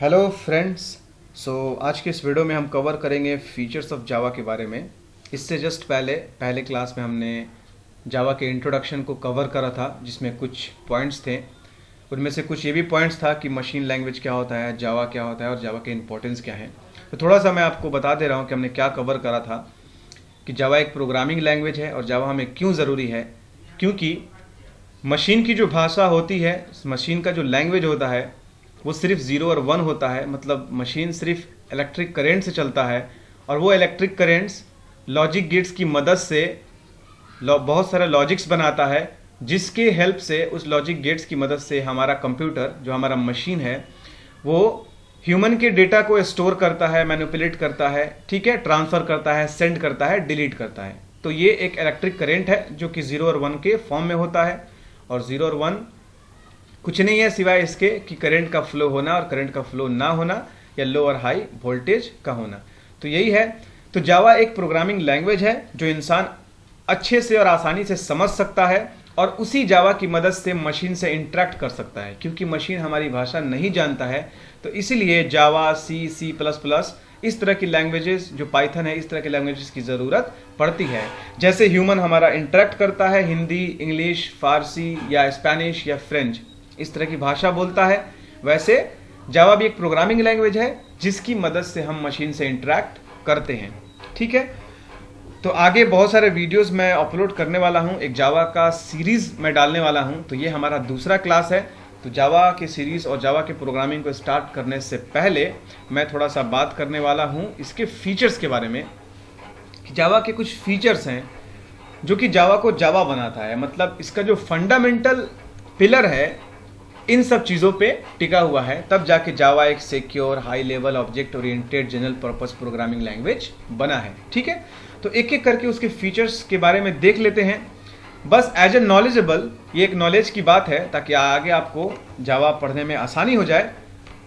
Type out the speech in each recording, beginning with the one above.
Hello friends. आज के इस वीडियो में हम कवर करेंगे फीचर्स ऑफ जावा के बारे में। इससे जस्ट पहले क्लास में हमने जावा के इंट्रोडक्शन को कवर करा था, जिसमें कुछ पॉइंट्स थे। उनमें से कुछ ये भी पॉइंट्स था कि मशीन लैंग्वेज क्या होता है, जावा क्या होता है और जावा के इंपॉर्टेंस क्या है। तो थोड़ा सा मैं आपको बता दे रहा हूँ कि हमने क्या कवर करा था, कि जावा एक प्रोग्रामिंग लैंग्वेज है और जावा हमें क्यों ज़रूरी है। क्योंकि मशीन की जो भाषा होती है, मशीन का जो लैंग्वेज होता है वो सिर्फ 0 और 1 होता है। मतलब मशीन सिर्फ इलेक्ट्रिक करेंट से चलता है और वो इलेक्ट्रिक करेंट्स लॉजिक गेट्स की मदद से बहुत सारे लॉजिक्स बनाता है, जिसके हेल्प से, उस लॉजिक गेट्स की मदद से हमारा कंप्यूटर, जो हमारा मशीन है, वो ह्यूमन के डेटा को स्टोर करता है, मैनिपुलेट करता है, ठीक है, ट्रांसफ़र करता है, सेंड करता है, डिलीट करता है। तो ये एक इलेक्ट्रिक करेंट है जो कि 0 और 1 के फॉर्म में होता है। और 0 और 1 कुछ नहीं है सिवाय इसके कि करंट का फ्लो होना और करंट का फ्लो ना होना, या लो और हाई वोल्टेज का होना। तो यही है। तो जावा एक प्रोग्रामिंग लैंग्वेज है जो इंसान अच्छे से और आसानी से समझ सकता है और उसी जावा की मदद से मशीन से इंटरेक्ट कर सकता है। क्योंकि मशीन हमारी भाषा नहीं जानता है, तो इसीलिए जावा, C++, इस तरह की लैंग्वेजेस, जो पाइथन है, इस तरह की लैंग्वेजेस की ज़रूरत पड़ती है। जैसे ह्यूमन हमारा इंटरेक्ट करता है हिंदी, इंग्लिश, फारसी या स्पेनिश या फ्रेंच, इस तरह की भाषा बोलता है, वैसे जावा भी एक प्रोग्रामिंग लैंग्वेज है जिसकी मदद से हम मशीन से इंटरेक्ट करते हैं। ठीक है, तो आगे बहुत सारे वीडियोस मैं अपलोड करने वाला हूं, एक जावा का सीरीज़ मैं डालने वाला हूं। तो ये हमारा दूसरा क्लास है। तो जावा के सीरीज़ और जावा के प्रोग्रामिंग को स्टार्ट करने से पहले मैं थोड़ा सा बात करने वाला हूं इसके फीचर्स के बारे में, कि जावा के कुछ फीचर्स हैं जो कि जावा को जावा बनाता है। मतलब इसका जो फंडामेंटल पिलर है इन सब चीज़ों पे टिका हुआ है, तब जाके जावा एक secure, high level, object oriented, general purpose programming language बना है। ठीक है, तो एक एक करके उसके फीचर्स के बारे में देख लेते हैं। बस एज ए नॉलेजेबल, ये एक नॉलेज की बात है ताकि आगे आपको जावा पढ़ने में आसानी हो जाए।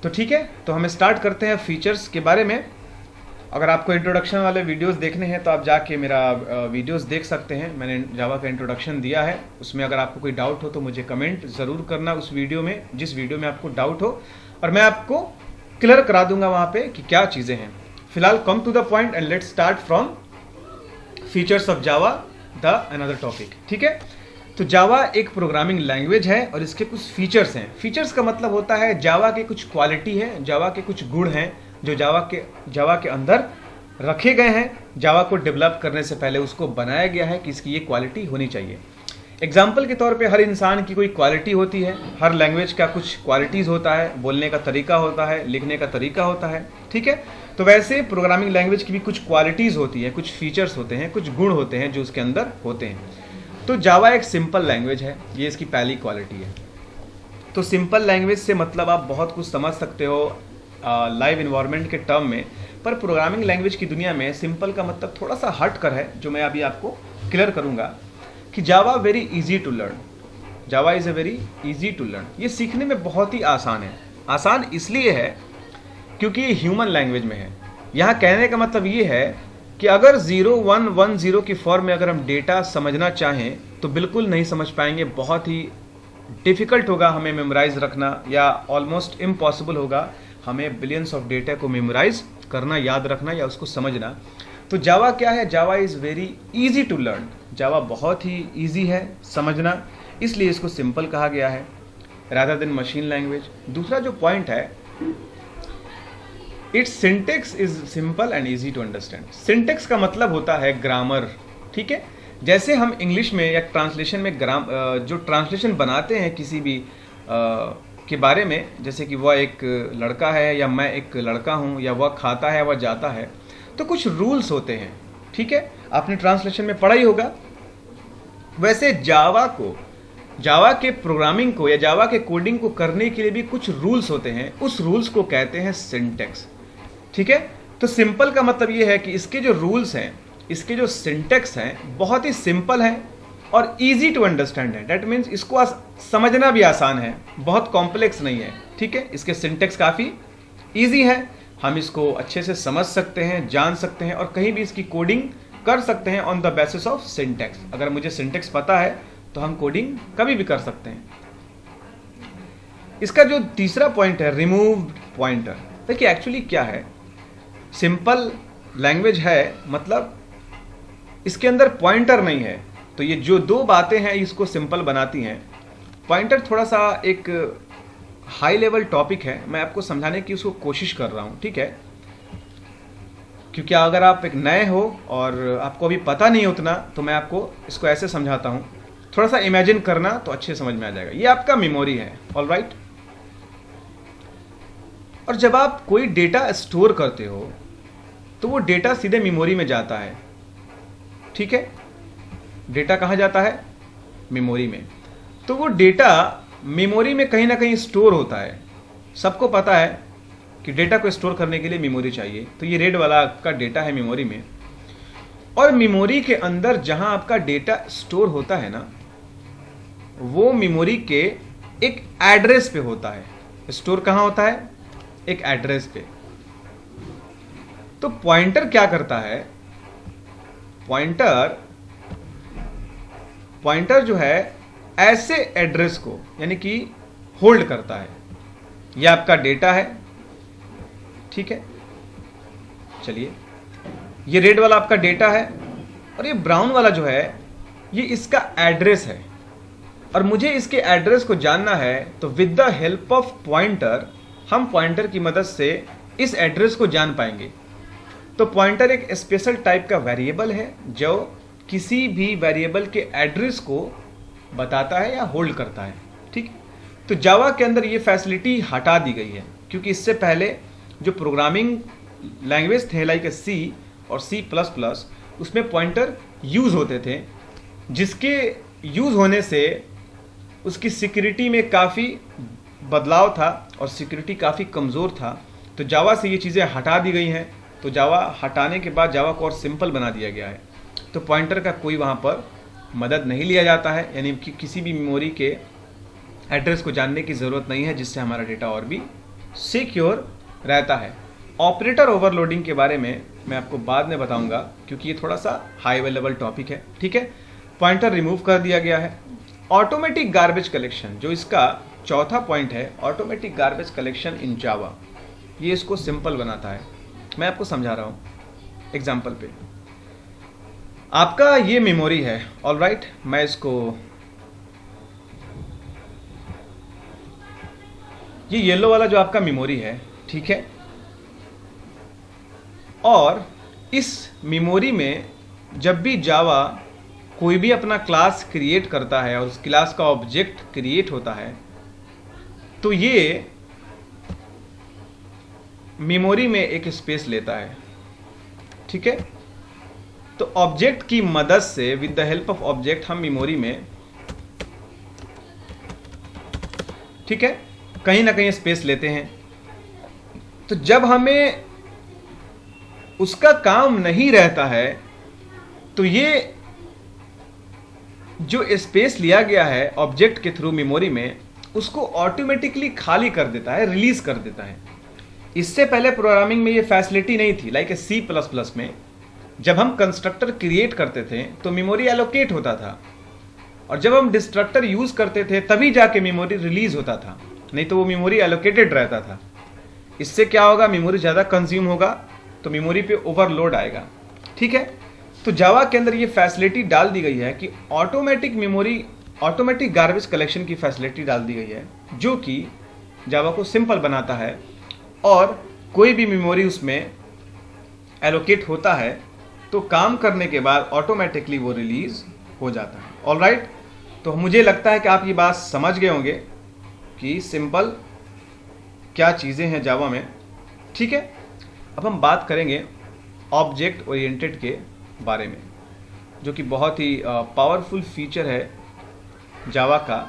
तो ठीक है, तो हम स्टार्ट करते हैं फीचर्स के बारे में। अगर आपको इंट्रोडक्शन वाले वीडियोस देखने हैं तो आप जाके मेरा वीडियोस देख सकते हैं। मैंने जावा का इंट्रोडक्शन दिया है, उसमें अगर आपको कोई डाउट हो तो मुझे कमेंट ज़रूर करना उस वीडियो में, जिस वीडियो में आपको डाउट हो, और मैं आपको क्लियर करा दूंगा वहाँ पे कि क्या चीज़ें हैं। फिलहाल come to the point and let's start from features of Java the another topic. ठीक है, तो जावा एक प्रोग्रामिंग लैंग्वेज है और इसके कुछ फीचर्स हैं। फीचर्स का मतलब होता है जावा के कुछ क्वालिटी है, जावा के कुछ गुण हैं जो जावा के अंदर रखे गए हैं। जावा को डेवलप करने से पहले उसको बनाया गया है कि इसकी ये क्वालिटी होनी चाहिए। एग्जाम्पल के तौर पे हर इंसान की कोई क्वालिटी होती है, हर लैंग्वेज का कुछ क्वालिटीज़ होता है, बोलने का तरीका होता है, लिखने का तरीका होता है। ठीक है, तो वैसे प्रोग्रामिंग लैंग्वेज की भी कुछ क्वालिटीज़ होती है, कुछ फीचर्स होते हैं, कुछ गुण होते हैं जो उसके अंदर होते हैं। तो जावा एक सिंपल लैंग्वेज है, ये इसकी पहली क्वालिटी है। तो सिंपल लैंग्वेज से मतलब आप बहुत कुछ समझ सकते हो लाइव इन्वायरमेंट के टर्म में, पर प्रोग्रामिंग लैंग्वेज की दुनिया में सिंपल का मतलब थोड़ा सा हट कर है, जो मैं अभी आपको क्लियर करूंगा। कि Java very easy to learn, Java is a very easy to learn. ये सीखने में बहुत ही आसान है। आसान इसलिए है क्योंकि ये ह्यूमन लैंग्वेज में है। यहाँ कहने का मतलब ये है कि अगर 0 1 1 0 की फॉर्म में अगर हम डेटा समझना चाहें तो बिल्कुल नहीं समझ पाएंगे। बहुत ही डिफ़िकल्ट होगा हमें मेमोराइज रखना, या ऑलमोस्ट इम्पॉसिबल होगा हमें बिलियंस ऑफ डेटा को मेमोराइज करना, याद रखना या उसको समझना। तो जावा क्या है? Java is very easy to learn. Java बहुत ही इजी है समझना, इसलिए इसको सिंपल कहा गया है रादर देन मशीन लैंग्वेज। दूसरा जो पॉइंट है, it's syntax is simple and easy to understand. Syntax का मतलब होता है ग्रामर। ठीक है, जैसे हम इंग्लिश में या ट्रांसलेशन में जो ट्रांसलेशन बनाते हैं किसी भी के बारे में, जैसे कि वह एक लड़का है या मैं एक लड़का हूँ, या वह खाता है वह जाता है, तो कुछ रूल्स होते हैं। ठीक है, आपने ट्रांसलेशन में पढ़ा ही होगा। वैसे जावा के प्रोग्रामिंग को या जावा के कोडिंग को करने के लिए भी कुछ रूल्स होते हैं, उस रूल्स को कहते हैं सिंटेक्स। ठीक है, तो सिंपल का मतलब ये है कि इसके जो रूल्स हैं, इसके जो सिंटेक्स हैं, बहुत ही सिंपल हैं और इजी टू अंडरस्टैंड है। दैट मीन्स इसको समझना भी आसान है, बहुत कॉम्प्लेक्स नहीं है। ठीक है, इसके सिंटेक्स काफ़ी इजी है, हम इसको अच्छे से समझ सकते हैं, जान सकते हैं और कहीं भी इसकी कोडिंग कर सकते हैं on the basis of syntax. अगर मुझे सिंटेक्स पता है तो हम कोडिंग कभी भी कर सकते हैं। इसका जो तीसरा पॉइंट है, रिमूव्ड पॉइंटर। देखिए एक्चुअली क्या है, सिंपल लैंग्वेज है, मतलब इसके अंदर पॉइंटर नहीं है। तो ये जो दो बातें हैं इसको सिंपल बनाती हैं। पॉइंटर थोड़ा सा एक हाई लेवल टॉपिक है, मैं आपको समझाने की उसको कोशिश कर रहा हूँ, ठीक है। क्योंकि अगर आप एक नए हो और आपको अभी पता नहीं उतना, तो मैं आपको इसको ऐसे समझाता हूँ, थोड़ा सा इमेजिन करना तो अच्छे समझ में आ जाएगा। ये आपका मेमोरी है, ऑलराइट। और जब आप कोई डेटा स्टोर करते हो तो वो डेटा सीधे मेमोरी में जाता है, ठीक है। डेटा कहाँ जाता है? मेमोरी में। तो वो डेटा मेमोरी में कहीं ना कहीं स्टोर होता है। सबको पता है कि डेटा को स्टोर करने के लिए मेमोरी चाहिए। तो ये रेड वाला आपका डेटा है मेमोरी में, और मेमोरी के अंदर जहां आपका डेटा स्टोर होता है ना, वो मेमोरी के एक एड्रेस पे होता है। स्टोर कहां होता है? एक एड्रेस पे। तो पॉइंटर क्या करता है? पॉइंटर जो है ऐसे एड्रेस को यानी कि होल्ड करता है। ये आपका डेटा है, ठीक है। चलिए, ये रेड वाला आपका डेटा है और ये ब्राउन वाला जो है ये इसका एड्रेस है। और मुझे इसके एड्रेस को जानना है, तो with the help of pointer हम पॉइंटर की मदद से इस एड्रेस को जान पाएंगे। तो पॉइंटर एक स्पेशल टाइप का वेरिएबल है जो किसी भी वेरिएबल के एड्रेस को बताता है या होल्ड करता है, ठीक। तो जावा के अंदर ये फैसिलिटी हटा दी गई है, क्योंकि इससे पहले जो प्रोग्रामिंग लैंग्वेज थे लाइक सी और C++, उसमें पॉइंटर यूज़ होते थे, जिसके यूज़ होने से उसकी सिक्योरिटी में काफ़ी बदलाव था और सिक्योरिटी काफ़ी कमज़ोर था। तो जावा से ये चीज़ें हटा दी गई हैं। तो जावा हटाने के बाद जावा को और सिंपल बना दिया गया है। तो पॉइंटर का कोई वहाँ पर मदद नहीं लिया जाता है, यानी कि किसी भी मेमोरी के एड्रेस को जानने की ज़रूरत नहीं है, जिससे हमारा डेटा और भी सिक्योर रहता है। ऑपरेटर ओवरलोडिंग के बारे में मैं आपको बाद में बताऊंगा, क्योंकि ये थोड़ा सा हाई लेवल टॉपिक है, ठीक है। पॉइंटर रिमूव कर दिया गया है। ऑटोमेटिक गार्बेज कलेक्शन, जो इसका चौथा पॉइंट है, ऑटोमेटिक गार्बेज कलेक्शन इन जावा, ये इसको सिंपल बनाता है। मैं आपको समझा रहा हूँ एग्जाम्पल पे। आपका ये मेमोरी है, ऑलराइट। मैं इसको, ये येलो वाला जो आपका मेमोरी है, ठीक है। और इस मेमोरी में जब भी जावा कोई भी अपना क्लास क्रिएट करता है और उस क्लास का ऑब्जेक्ट क्रिएट होता है, तो ये मेमोरी में एक स्पेस लेता है, ठीक है। तो ऑब्जेक्ट की मदद से, with the help of object, हम मेमोरी में, ठीक है, कहीं ना कहीं स्पेस लेते हैं। तो जब हमें उसका काम नहीं रहता है, तो ये जो स्पेस लिया गया है ऑब्जेक्ट के थ्रू मेमोरी में, उसको ऑटोमेटिकली खाली कर देता है, रिलीज कर देता है। इससे पहले प्रोग्रामिंग में ये फैसिलिटी नहीं थी। लाइक C++ में जब हम कंस्ट्रक्टर क्रिएट करते थे तो मेमोरी एलोकेट होता था, और जब हम डिस्ट्रक्टर यूज करते थे तभी जाके मेमोरी रिलीज होता था, नहीं तो वो मेमोरी एलोकेटेड रहता था। इससे क्या होगा? मेमोरी ज़्यादा कंज्यूम होगा तो मेमोरी पे ओवरलोड आएगा, ठीक है। तो जावा के अंदर ये फैसिलिटी डाल दी गई है कि ऑटोमेटिक गार्बेज कलेक्शन की फैसिलिटी डाल दी गई है, जो कि जावा को सिंपल बनाता है। और कोई भी मेमोरी उसमें एलोकेट होता है तो काम करने के बाद ऑटोमेटिकली वो रिलीज हो जाता है, ऑलराइट। तो मुझे लगता है कि आप ये बात समझ गए होंगे कि सिंपल क्या चीज़ें हैं जावा में, ठीक है। अब हम बात करेंगे ऑब्जेक्ट ओरिएंटेड के बारे में, जो कि बहुत ही पावरफुल फीचर है जावा का।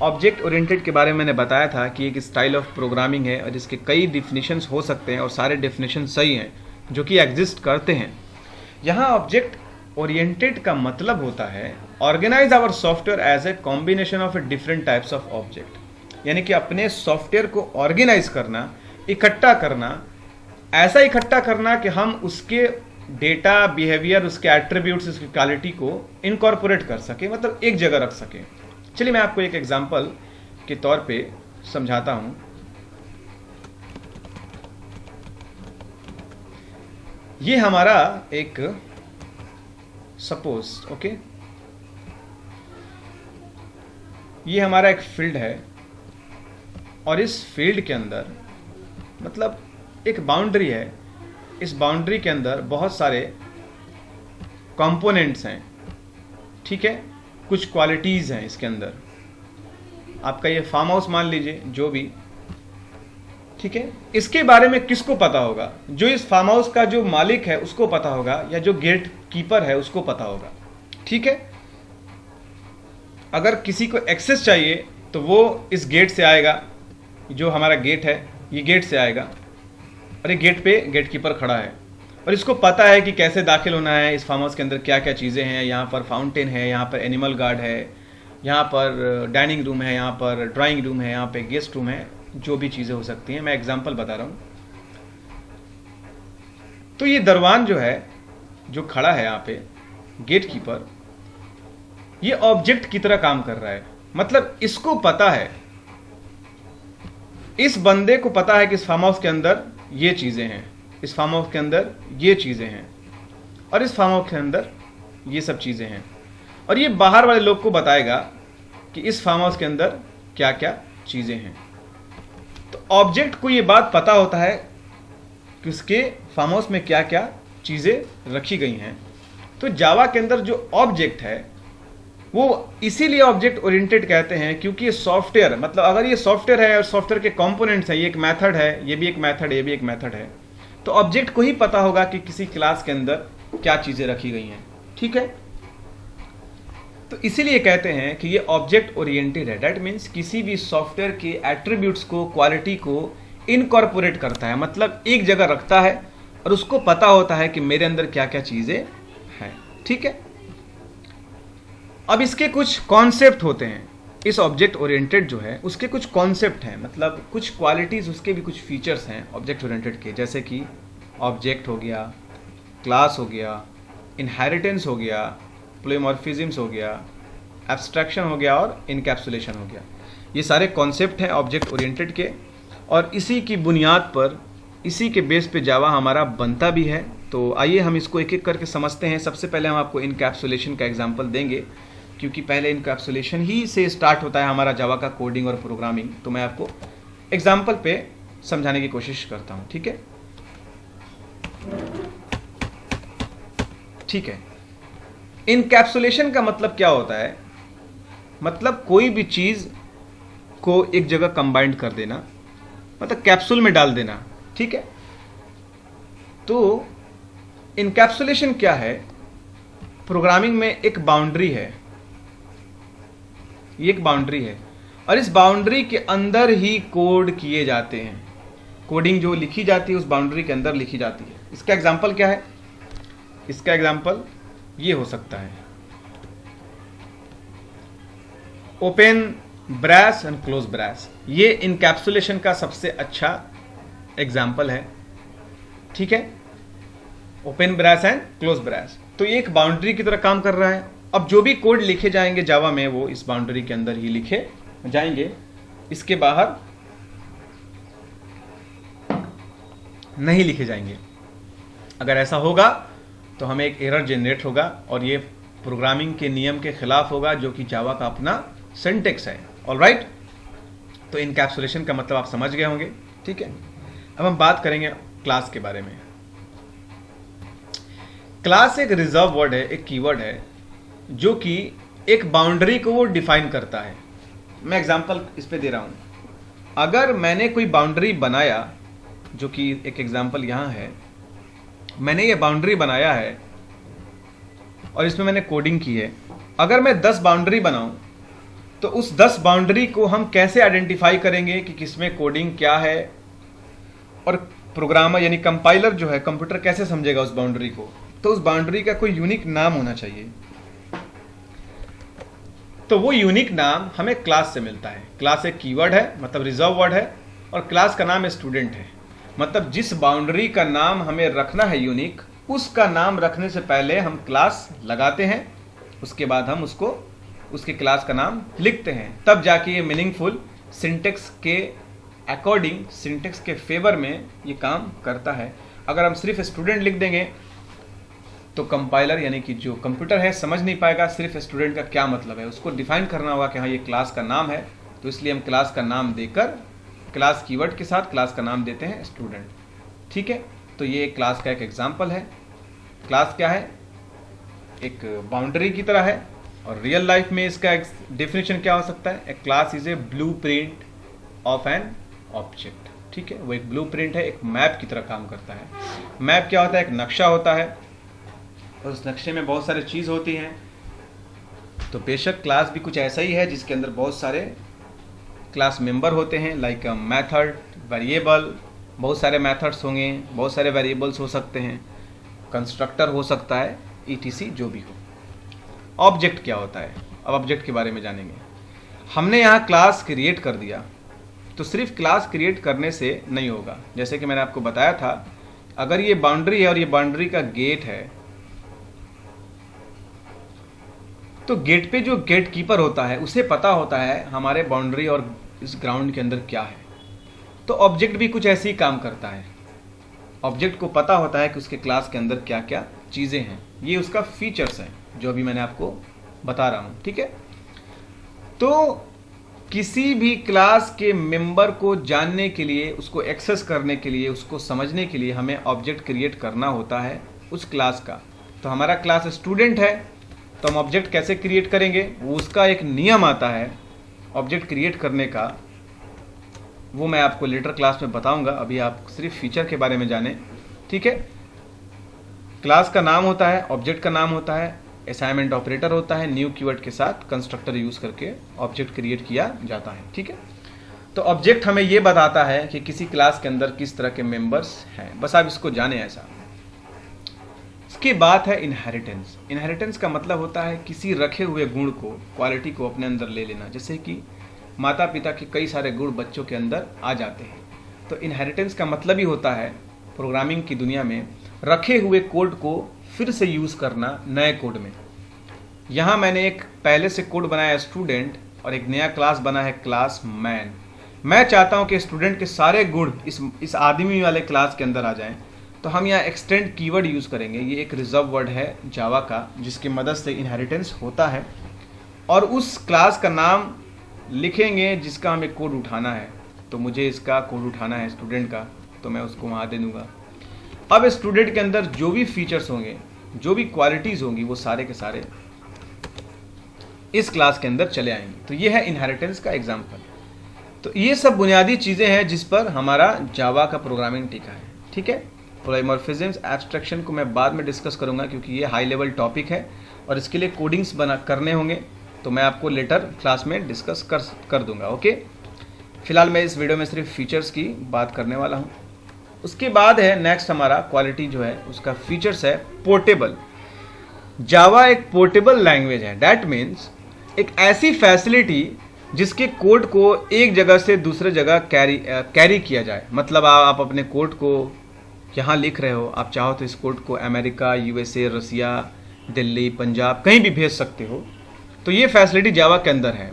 ऑब्जेक्ट ओरिएंटेड के बारे में मैंने बताया था कि एक स्टाइल ऑफ प्रोग्रामिंग है और इसके कई डिफिनीशंस हो सकते हैं, और सारे डिफिनीशन सही हैं जो कि एग्जिस्ट करते हैं। यहाँ ऑब्जेक्ट ओरिएंटेड का मतलब होता है organise our software as a combination of different types of object, यानी कि अपने सॉफ्टवेयर को ऑर्गेनाइज करना, इकट्ठा करना, ऐसा इकट्ठा करना कि हम उसके डेटा, बिहेवियर, उसके एट्रीब्यूट्स, उसकी क्वालिटी को इनकॉर्पोरेट कर सके, मतलब एक जगह रख सके। चलिए मैं आपको एक एग्जांपल के तौर पे समझाता हूँ। ये हमारा एक सपोज ओके, ये हमारा एक फील्ड है और इस फील्ड के अंदर मतलब एक बाउंड्री है, इस बाउंड्री के अंदर बहुत सारे कंपोनेंट्स हैं, ठीक है, कुछ क्वालिटीज़ हैं इसके अंदर। आपका ये फार्म हाउस मान लीजिए, जो भी, ठीक है, इसके बारे में किसको पता होगा? जो इस फार्म हाउस का जो मालिक है उसको पता होगा, या जो गेट कीपर है उसको पता होगा, ठीक है। अगर किसी को एक्सेस चाहिए तो वो इस गेट से आएगा, जो हमारा गेट है ये गेट से आएगा, और ये गेट पे गेट कीपर खड़ा है और इसको पता है कि कैसे दाखिल होना है, इस फार्म हाउस के अंदर क्या क्या चीज़ें हैं। यहाँ पर फाउंटेन है, यहाँ पर एनिमल गार्ड है, यहाँ पर डाइनिंग रूम है, यहाँ पर ड्राइंग रूम है, यहाँ पे गेस्ट रूम है, जो भी चीज़ें हो सकती हैं, मैं एग्जांपल बता रहा हूँ। तो ये दरवान जो है, जो खड़ा है यहाँ पे गेट कीपर, ये ऑब्जेक्ट की तरह काम कर रहा है। मतलब इसको पता है, इस बंदे को पता है कि इस फार्म हाउस के अंदर ये चीज़ें हैं, इस फार्म हाउस के अंदर ये चीज़ें हैं, और इस फार्म हाउस के अंदर ये सब चीज़ें हैं, और ये बाहर वाले लोग को बताएगा कि इस फार्म हाउस के अंदर क्या क्या चीज़ें हैं। तो ऑब्जेक्ट को ये बात पता होता है कि उसके फार्म हाउस में क्या क्या चीज़ें रखी गई हैं। तो जावा के अंदर जो ऑब्जेक्ट है वो इसीलिए ऑब्जेक्ट ओरिएंटेड कहते हैं, क्योंकि ये सॉफ्टवेयर, मतलब अगर ये सॉफ्टवेयर है और सॉफ्टवेयर के कंपोनेंट्स हैं, ये एक मेथड है, ये भी एक मेथड है, ये भी एक मेथड है, तो ऑब्जेक्ट को ही पता होगा कि किसी क्लास के अंदर क्या चीज़ें रखी गई हैं, ठीक है। तो इसीलिए कहते हैं कि ये ऑब्जेक्ट ओरिएंटेड है। दैट मीन्स किसी भी सॉफ्टवेयर के एट्रीब्यूट्स को, क्वालिटी को इनकॉर्पोरेट करता है, मतलब एक जगह रखता है और उसको पता होता है कि मेरे अंदर क्या क्या चीज़ें हैं, ठीक है। अब इसके कुछ कॉन्सेप्ट होते हैं, इस ऑब्जेक्ट ओरिएंटेड जो है उसके कुछ कॉन्सेप्ट हैं, मतलब कुछ क्वालिटीज़, उसके भी कुछ फीचर्स हैं ऑब्जेक्ट ओरिएंटेड के, जैसे कि ऑब्जेक्ट हो गया, क्लास हो गया, इनहेरिटेंस हो गया, प्लेमॉर्फिज्म्स हो गया, एब्स्ट्रैक्शन हो गया और इनकैप्सुलेशन हो गया। ये सारे कॉन्सेप्ट हैं ऑब्जेक्ट ओरिएंटेड के, और इसी की बुनियाद पर, इसी के बेस पे जावा हमारा बनता भी है। तो आइए हम इसको एक एक करके समझते हैं। सबसे पहले हम आपको इनकैप्सुलेशन का एग्जांपल देंगे, क्योंकि पहले इनकैप्सुलेशन ही से स्टार्ट होता है हमारा जावा का कोडिंग और प्रोग्रामिंग। तो मैं आपको एग्जांपल पे समझाने की कोशिश करता हूँ, ठीक है। ठीक है, इनकैप्सुलेशन का मतलब क्या होता है? मतलब कोई भी चीज़ को एक जगह कंबाइंड कर देना, मतलब कैप्सूल में डाल देना, ठीक है। तो इनकैप्सुलेशन क्या है? प्रोग्रामिंग में एक बाउंड्री है, ये एक बाउंड्री है, और इस बाउंड्री के अंदर ही कोड किए जाते हैं। कोडिंग जो लिखी जाती है उस बाउंड्री के अंदर लिखी जाती है। इसका एग्जांपल क्या है? इसका एग्जांपल ये हो सकता है, open brass and close brass. ये इनकैप्सुलेशन का सबसे अच्छा एग्जांपल है, ठीक है, open brass and close brass. तो ये एक बाउंड्री की तरह काम कर रहा है। अब जो भी कोड लिखे जाएंगे जावा में वो इस बाउंड्री के अंदर ही लिखे जाएंगे, इसके बाहर नहीं लिखे जाएंगे। अगर ऐसा होगा तो हमें एक एरर जनरेट होगा और ये प्रोग्रामिंग के नियम के खिलाफ होगा, जो कि जावा का अपना सिंटैक्स है। ऑलराइट, तो इनकैप्सुलेशन का मतलब आप समझ गए होंगे, ठीक है। अब हम बात करेंगे क्लास के बारे में। क्लास एक रिजर्व वर्ड है, एक कीवर्ड है, जो कि एक बाउंड्री को वो डिफाइन करता है। मैं एग्जांपल इस पे दे रहा हूं। अगर मैंने कोई बाउंड्री बनाया, जो कि एक एग्जांपल यहां है, मैंने ये बाउंड्री बनाया है और इसमें मैंने कोडिंग की है। अगर मैं 10 बाउंड्री बनाऊं तो उस 10 बाउंड्री को हम कैसे आइडेंटिफाई करेंगे कि किसमें कोडिंग क्या है, और प्रोग्रामर यानी कंपाइलर जो है, कंप्यूटर कैसे समझेगा उस बाउंड्री को? तो उस बाउंड्री का कोई यूनिक नाम होना चाहिए। तो वो यूनिक नाम हमें क्लास से मिलता है। क्लास एक कीवर्ड है, मतलब रिजर्व वर्ड है, और क्लास का नाम स्टूडेंट है। मतलब जिस बाउंड्री का नाम हमें रखना है यूनिक, उसका नाम रखने से पहले हम क्लास लगाते हैं, उसके बाद हम उसको उसके क्लास का नाम लिखते हैं, तब जाके ये मीनिंगफुल सिंटेक्स के अकॉर्डिंग, सिंटेक्स के फेवर में ये काम करता है। अगर हम सिर्फ स्टूडेंट लिख देंगे तो कंपाइलर यानी कि जो कंप्यूटर है समझ नहीं पाएगा सिर्फ स्टूडेंट का क्या मतलब है। उसको डिफाइन करना होगा कि हाँ ये क्लास का नाम है, तो इसलिए हम क्लास का नाम देकर क्लास कीवर्ड के साथ क्लास का नाम देते हैं स्टूडेंट। ठीक है, तो ये क्लास का एक एग्जाम्पल है। क्लास क्या है, एक बाउंड्री की तरह है, और रियल लाइफ में इसका डेफिनेशन क्या हो सकता है, a class is a blueprint of an object. ठीक है, वो एक ब्लूप्रिंट है, एक मैप की तरह काम करता है। मैप क्या होता है, एक नक्शा होता है और उस नक्शे में बहुत सारी चीज़ होती हैं। तो बेशक क्लास भी कुछ ऐसा ही है जिसके अंदर बहुत सारे क्लास मेंबर होते हैं, लाइक मेथड, वेरिएबल, बहुत सारे मेथड्स होंगे, बहुत सारे वेरिएबल्स हो सकते हैं, कंस्ट्रक्टर हो सकता है, ईटीसी जो भी हो। ऑब्जेक्ट क्या होता है, अब ऑब्जेक्ट के बारे में जानेंगे। हमने यहाँ क्लास क्रिएट कर दिया, तो सिर्फ क्लास क्रिएट करने से नहीं होगा। जैसे कि मैंने आपको बताया था, अगर ये बाउंड्री है और ये बाउंड्री का गेट है, तो गेट पे जो गेट कीपर होता है उसे पता होता है हमारे बाउंड्री और इस ग्राउंड के अंदर क्या है। तो ऑब्जेक्ट भी कुछ ऐसे ही काम करता है। ऑब्जेक्ट को पता होता है कि उसके क्लास के अंदर क्या क्या चीज़ें हैं। ये उसका फीचर्स हैं जो अभी मैंने आपको बता रहा हूँ। ठीक है, तो किसी भी क्लास के मेंबर को जानने के लिए, उसको एक्सेस करने के लिए, उसको समझने के लिए हमें ऑब्जेक्ट क्रिएट करना होता है उस क्लास का। तो हमारा क्लास स्टूडेंट है, तो हम ऑब्जेक्ट कैसे क्रिएट करेंगे, वो उसका एक नियम आता है ऑब्जेक्ट क्रिएट करने का, वो मैं आपको लेटर क्लास में बताऊंगा। अभी आप सिर्फ फीचर के बारे में जानें। ठीक है, क्लास का नाम होता है, ऑब्जेक्ट का नाम होता है, असाइनमेंट ऑपरेटर होता है, न्यू कीवर्ड के साथ कंस्ट्रक्टर यूज करके ऑब्जेक्ट क्रिएट किया जाता है। ठीक है, तो ऑब्जेक्ट हमें ये बताता है कि किसी क्लास के अंदर किस तरह के मेंबर्स हैं, बस आप इसको जाने ऐसा। इसकी बात है इनहेरिटेंस। इनहेरिटेंस का मतलब होता है किसी रखे हुए गुण को, क्वालिटी को अपने अंदर ले लेना। जैसे कि माता पिता के कई सारे गुण बच्चों के अंदर आ जाते हैं, तो इनहेरिटेंस का मतलब ही होता है प्रोग्रामिंग की दुनिया में रखे हुए कोड को फिर से यूज़ करना नए कोड में। यहाँ मैंने एक पहले से कोड बनाया स्टूडेंट और एक नया क्लास बना है क्लास मैन। मैं चाहता हूँ कि स्टूडेंट के सारे गुण इस आदमी वाले क्लास के अंदर आ जाएं, तो हम यहाँ एक्सटेंड कीवर्ड यूज़ करेंगे। ये एक रिजर्व वर्ड है जावा का, जिसकी मदद से इनहेरिटेंस होता है, और उस क्लास का नाम लिखेंगे जिसका हमें कोड उठाना है। तो मुझे इसका कोड उठाना है स्टूडेंट का, तो मैं उसको वहाँ दे दूँगा। अब स्टूडेंट के अंदर जो भी फीचर्स होंगे, जो भी क्वालिटीज़ होंगी, वो सारे के सारे इस क्लास के अंदर चले आएंगे। तो ये है इनहेरिटेंस का एग्जाम्पल। तो ये सब बुनियादी चीज़ें हैं जिस पर हमारा जावा का प्रोग्रामिंग टिका है। ठीक है, पॉलीमॉर्फिज्म्स एब्स्ट्रैक्शन को मैं बाद में डिस्कस करूंगा, क्योंकि ये हाई लेवल टॉपिक है और इसके लिए कोडिंग्स करने होंगे, तो मैं आपको लेटर क्लास में डिस्कस कर दूंगा। ओके, फिलहाल मैं इस वीडियो में सिर्फ फीचर्स की बात करने वाला हूँ। उसके बाद है नेक्स्ट हमारा क्वालिटी जो है उसका फीचर्स है पोर्टेबल। जावा एक पोर्टेबल लैंग्वेज है। डैट मीन्स एक ऐसी फैसिलिटी जिसके कोड को एक जगह से दूसरे जगह कैरी किया जाए। मतलब आप अपने कोड को यहाँ लिख रहे हो, आप चाहो तो इस कोड को अमेरिका, यूएसए, रसिया, दिल्ली, पंजाब कहीं भी भेज सकते हो। तो ये फैसिलिटी जावा के अंदर है।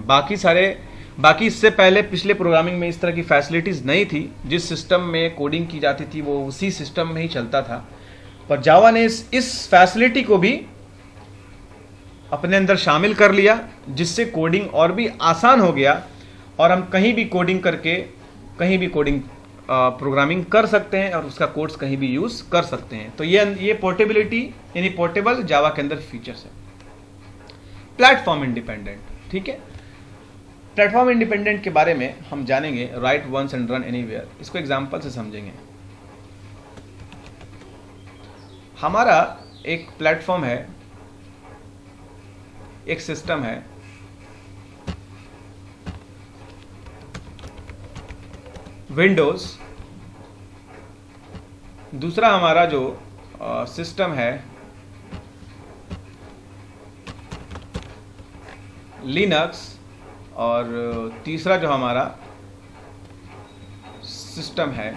बाकी इससे पहले पिछले प्रोग्रामिंग में इस तरह की फैसिलिटीज़ नहीं थी। जिस सिस्टम में कोडिंग की जाती थी वो उसी सिस्टम में ही चलता था, पर जावा ने इस फैसिलिटी को भी अपने अंदर शामिल कर लिया, जिससे कोडिंग और भी आसान हो गया और हम कहीं भी कोडिंग करके कहीं भी कोडिंग प्रोग्रामिंग कर सकते हैं और उसका कोड्स कहीं भी यूज़ कर सकते हैं। तो ये पोर्टेबिलिटी यानी पोर्टेबल जावा के अंदर फीचर्स है। Platform independent. ठीक है, प्लेटफॉर्म इंडिपेंडेंट के बारे में हम जानेंगे। Write once and run anywhere, इसको एग्जांपल से समझेंगे। हमारा एक प्लेटफॉर्म है, एक सिस्टम है, विंडोज। दूसरा हमारा जो सिस्टम है लिनक्स, और तीसरा जो हमारा सिस्टम है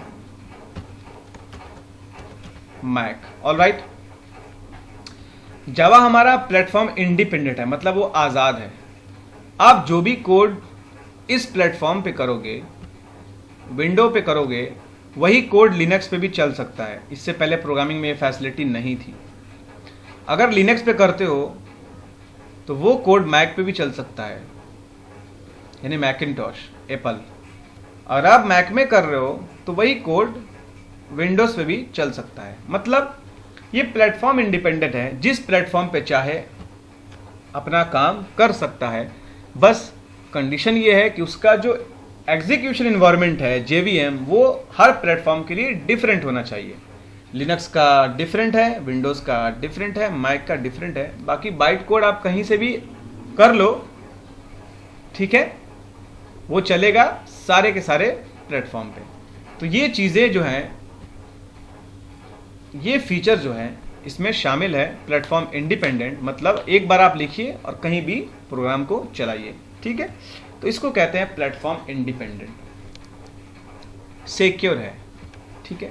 मैक। ऑलराइट, जावा हमारा प्लेटफॉर्म इंडिपेंडेंट है, मतलब वो आज़ाद है। आप जो भी कोड इस प्लेटफॉर्म पे करोगे, विंडो पे करोगे, वही कोड लिनक्स पे भी चल सकता है। इससे पहले प्रोग्रामिंग में ये फैसिलिटी नहीं थी। अगर लिनक्स पे करते हो तो वो कोड मैक पे भी चल सकता है, यानी मैकिनटॉश, एप्पल। अगर आप मैक में कर रहे हो तो वही कोड विंडोज़ पे भी चल सकता है। मतलब ये प्लेटफॉर्म इंडिपेंडेंट है, जिस प्लेटफॉर्म पे चाहे अपना काम कर सकता है। बस कंडीशन ये है कि उसका जो एग्जीक्यूशन इन्वायरमेंट है JVM, वो हर प्लेटफॉर्म के लिए डिफरेंट होना चाहिए। लिनक्स का डिफरेंट है, विंडोज़ का डिफरेंट है, मैक का डिफरेंट है। बाकी बाइट कोड आप कहीं से भी कर लो, ठीक है, वो चलेगा सारे के सारे प्लेटफॉर्म पे। तो ये चीज़ें जो हैं, ये फीचर जो हैं इसमें शामिल है प्लेटफॉर्म इंडिपेंडेंट। मतलब एक बार आप लिखिए और कहीं भी प्रोग्राम को चलाइए, ठीक है। तो इसको कहते हैं प्लेटफॉर्म इंडिपेंडेंट। सिक्योर है, ठीक है।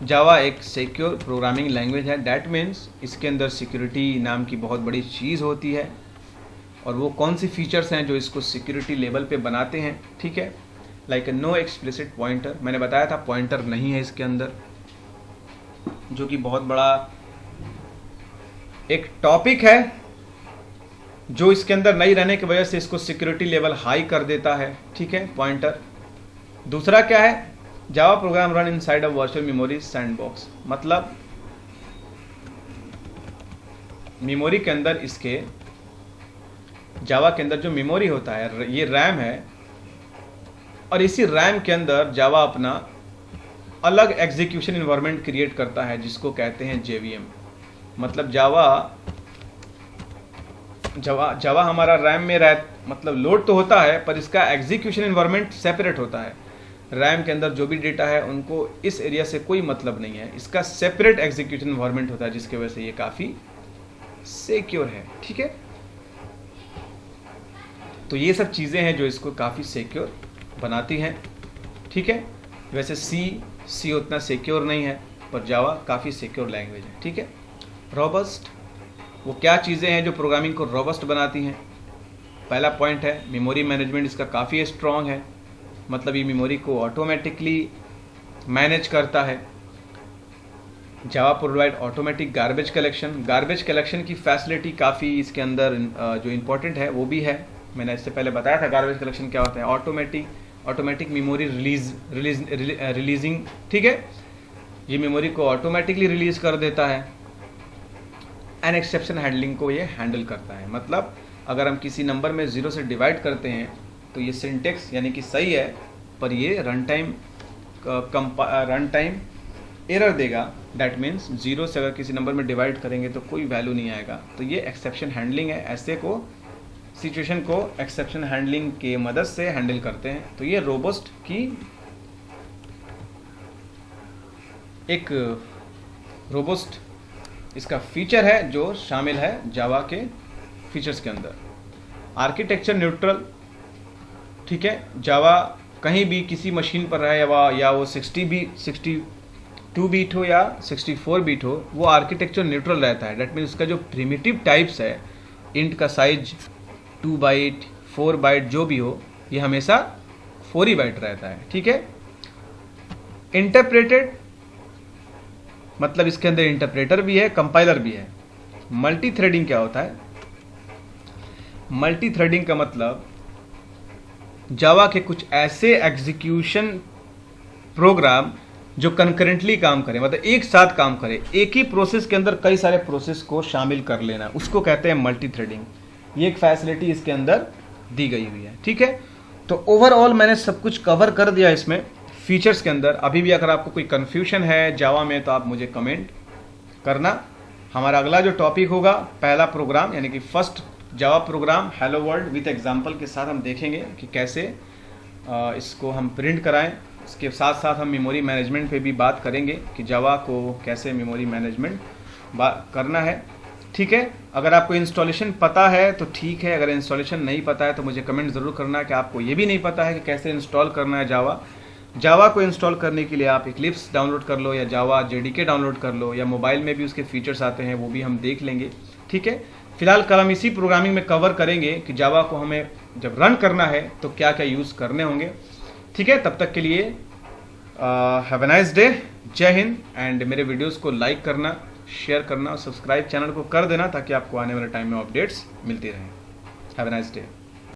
जावा एक सिक्योर प्रोग्रामिंग लैंग्वेज है। डैट मीन्स इसके अंदर सिक्योरिटी नाम की बहुत बड़ी चीज़ होती है। और वो कौन सी फीचर्स हैं जो इसको सिक्योरिटी लेवल पे बनाते हैं, ठीक है। लाइक नो एक्सप्लिसिट पॉइंटर, मैंने बताया था पॉइंटर नहीं है इसके अंदर, जो कि बहुत बड़ा एक टॉपिक है जो इसके अंदर नहीं रहने की वजह से इसको सिक्योरिटी लेवल हाई कर देता है, ठीक है, पॉइंटर। दूसरा क्या है, Java program run inside a virtual memory sandbox. मतलब मेमोरी के अंदर, इसके जावा के अंदर जो मेमोरी होता है ये रैम है, और इसी रैम के अंदर जावा अपना अलग एग्जीक्यूशन इन्वायरमेंट क्रिएट करता है जिसको कहते हैं JVM। मतलब जावा हमारा रैम में मतलब लोड तो होता है, पर इसका एग्जीक्यूशन इन्वायरमेंट सेपरेट होता है। रैम के अंदर जो भी डेटा है उनको इस एरिया से कोई मतलब नहीं है, इसका सेपरेट एग्जीक्यूशन इन्वायरमेंट होता है, जिसकी वजह से ये काफ़ी सिक्योर है, ठीक है। तो ये सब चीज़ें हैं जो इसको काफ़ी सिक्योर बनाती हैं, ठीक है। वैसे सी उतना सिक्योर नहीं है, पर जावा काफ़ी सिक्योर लैंग्वेज है, ठीक है। रोबस्ट, वो क्या चीज़ें हैं जो प्रोग्रामिंग को रोबस्ट बनाती हैं। पहला पॉइंट है मेमोरी मैनेजमेंट, इसका काफ़ी स्ट्रॉन्ग है। मतलब ये मेमोरी को ऑटोमेटिकली मैनेज करता है। जावा प्रोवाइड ऑटोमेटिक गार्बेज कलेक्शन की फैसिलिटी काफ़ी इसके अंदर जो इम्पोर्टेंट है वो भी है। मैंने इससे पहले बताया था गार्बेज कलेक्शन क्या होता है, ऑटोमेटिक मेमोरी रिलीजिंग, ठीक है। ये मेमोरी को ऑटोमेटिकली रिलीज कर देता है। एन एक्सेप्शन हैंडलिंग को ये हैंडल करता है। मतलब अगर हम किसी नंबर में 0 से डिवाइड करते हैं तो ये सिंटेक्स यानी कि सही है, पर ये रन टाइम एरर देगा। डैट मीन्स 0 से अगर किसी नंबर में डिवाइड करेंगे तो कोई वैल्यू नहीं आएगा। तो ये एक्सेप्शन हैंडलिंग है, ऐसे को सिचुएशन को एक्सेप्शन हैंडलिंग के मदद से हैंडल करते हैं। तो ये रोबस्ट की एक रोबस्ट इसका फीचर है जो शामिल है जावा के फीचर्स के अंदर। आर्किटेक्चर न्यूट्रल, ठीक है। जावा कहीं भी किसी मशीन पर रहे या वो 62 बीट हो या 64 बीट हो, वो आर्किटेक्चर न्यूट्रल रहता है। डैट मीन्स उसका जो प्रिमिटिव टाइप्स है, इंट का साइज 2 बाइट 4 बाइट जो भी हो, ये हमेशा 4 ही बाइट रहता है, ठीक है। इंटरप्रेटेड, मतलब इसके अंदर इंटरप्रेटर भी है, कंपाइलर भी है। मल्टी थ्रेडिंग क्या होता है, मल्टी थ्रेडिंग का मतलब जावा के कुछ ऐसे एग्जीक्यूशन प्रोग्राम जो कंकरेंटली काम करें, मतलब एक साथ काम करें, एक ही प्रोसेस के अंदर कई सारे प्रोसेस को शामिल कर लेना, उसको कहते हैं मल्टी थ्रेडिंग। ये एक फैसिलिटी इसके अंदर दी गई हुई है, ठीक है। तो ओवरऑल मैंने सब कुछ कवर कर दिया इसमें फीचर्स के अंदर। अभी भी अगर आपको कोई कन्फ्यूजन है जावा में तो आप मुझे कमेंट करना। हमारा अगला जो टॉपिक होगा, पहला प्रोग्राम यानी कि first Java program hello world with example के साथ हम देखेंगे कि कैसे इसको हम प्रिंट कराएं। इसके साथ साथ हम मेमोरी मैनेजमेंट पे भी बात करेंगे कि जावा को कैसे मेमोरी मैनेजमेंट करना है, ठीक है। अगर आपको इंस्टॉलेशन पता है तो ठीक है, अगर इंस्टॉलेशन नहीं पता है तो मुझे कमेंट ज़रूर करना कि आपको ये भी नहीं पता है कि कैसे इंस्टॉल करना है जावा को इंस्टॉल करने के लिए आप इक्लिप्स डाउनलोड कर लो या जावा JDK डाउनलोड कर लो, या मोबाइल में भी उसके फीचर्स आते हैं, वो भी हम देख लेंगे, ठीक है। फिलहाल कल हम इसी प्रोग्रामिंग में कवर करेंगे कि जावा को हमें जब रन करना है तो क्या क्या यूज़ करने होंगे, ठीक है। तब तक के लिए हैव अ नाइस डे। जय हिंद। एंड मेरे वीडियोस को लाइक करना, शेयर करना और सब्सक्राइब चैनल को कर देना ताकि आपको आने वाले टाइम में अपडेट्स मिलती रहें। Have a nice day.